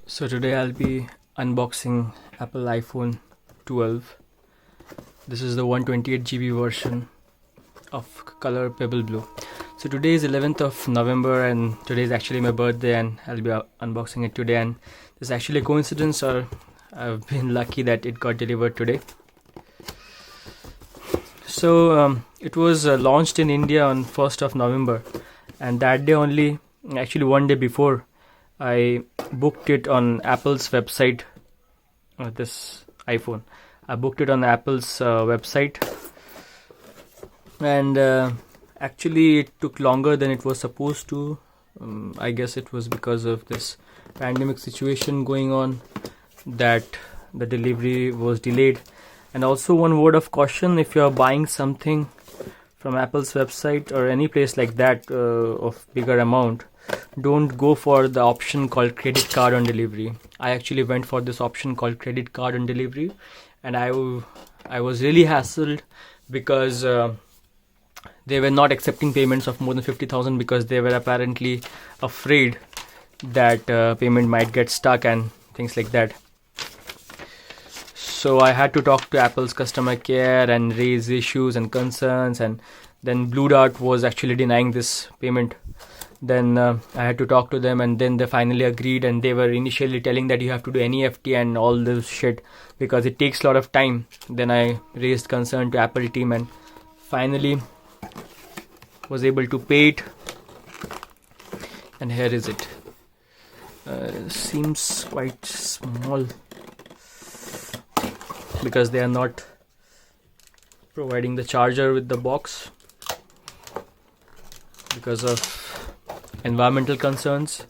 So today I'll be unboxing Apple iPhone 12. This is the 128 GB version of color pebble blue. So today is 11th of November and today is actually my birthday and I'll be unboxing it today, and this is actually a coincidence, or I've been lucky that it got delivered today. So it was launched in India on 1st of November, and that day only, actually one day before, I booked it on Apple's website. This iPhone, I booked it on Apple's website, and actually it took longer than it was supposed to. I guess it was because of this pandemic situation going on that the delivery was delayed. And also, one word of caution: if you are buying something from Apple's website or any place like that of bigger amount, don't go for the option called credit card on delivery. I actually went for this option called credit card on delivery, and I was really hassled because they were not accepting payments of more than 50,000 because they were apparently afraid that payment might get stuck and things like that. So I had to talk to Apple's customer care and raise issues and concerns, and then Blue Dart was actually denying this payment. Then I had to talk to them, and then they finally agreed, and they were initially telling that you have to do NEFT and all this shit because it takes a lot of time. Then I raised concern to Apple team and finally was able to pay it, and here is it. Seems quite small because they are not providing the charger with the box because of environmental concerns,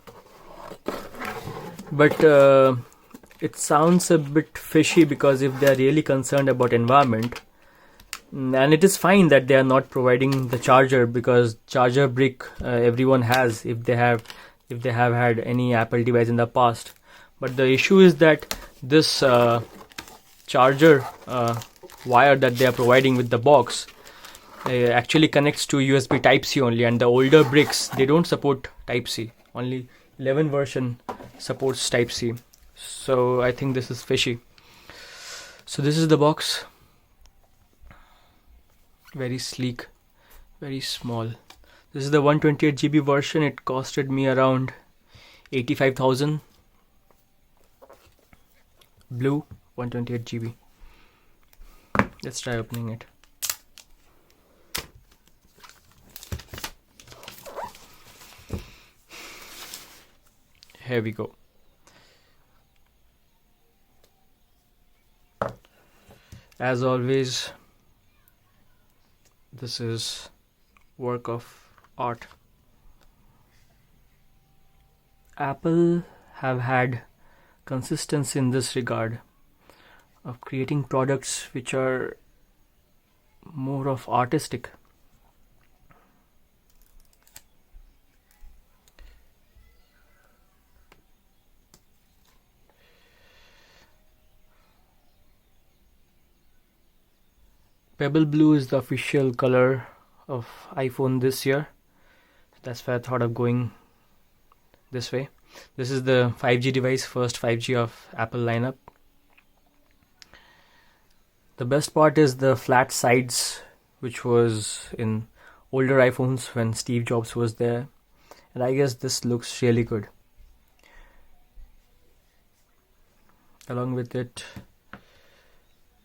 but it sounds a bit fishy because if they are really concerned about environment, and it is fine that they are not providing the charger because charger brick everyone has if they have had any Apple device in the past. But the issue is that this charger wire that they are providing with the box actually connects to USB Type-C only, and the older bricks, they don't support Type-C. Only 11 version supports Type-C. So I think this is fishy. So this is the box. Very sleek, very small. This is the 128 GB version. It costed me around 85,000. Blue 128 GB. Let's try opening it. Here we go. As always, this is work of art. Apple have had consistency in this regard of creating products which are more of artistic. Pebble blue is the official color of iPhone this year. That's why I thought of going this way. This is the 5G device, first 5G of Apple lineup. The best part is the flat sides, which was in older iPhones when Steve Jobs was there. And I guess this looks really good. Along with it,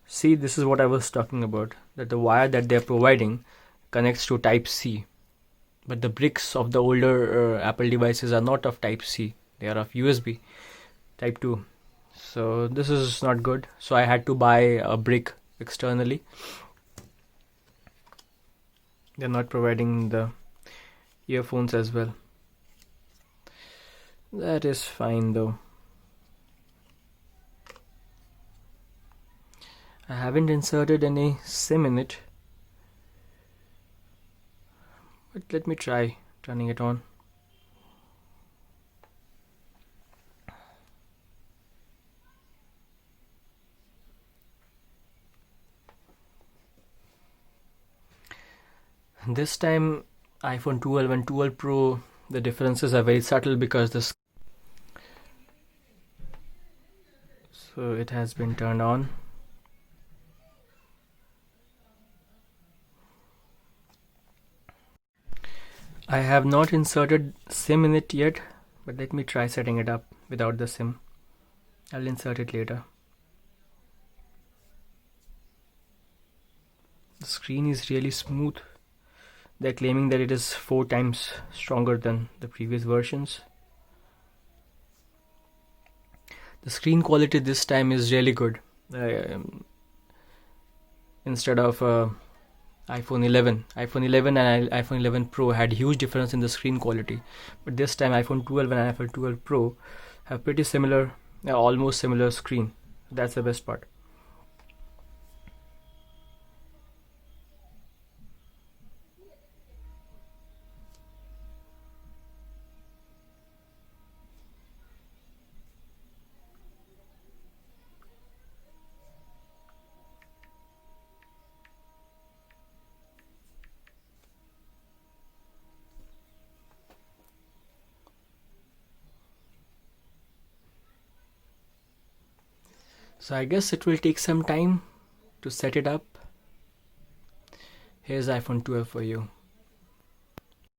see, this is what I was talking about, that the wire that they're providing connects to Type-C. But the bricks of the older Apple devices are not of Type-C. They are of USB Type 2. So this is not good. So I had to buy a brick externally. They're not providing the earphones as well. That is fine though. I haven't inserted any SIM in it, but let me try turning it on. This time iPhone 12 and 12 Pro, the differences are very subtle because So it has been turned on. I have not inserted SIM in it yet, but let me try setting it up without the SIM. I'll insert it later. The screen is really smooth. They're claiming that it is 4 times stronger than the previous versions. The screen quality this time is really good. Instead of iPhone 11 and iPhone 11 Pro had huge difference in the screen quality, but this time iPhone 12 and iPhone 12 Pro have pretty similar, almost similar screen. That's the best part. So I guess it will take some time to set it up. Here's iPhone 12 for you.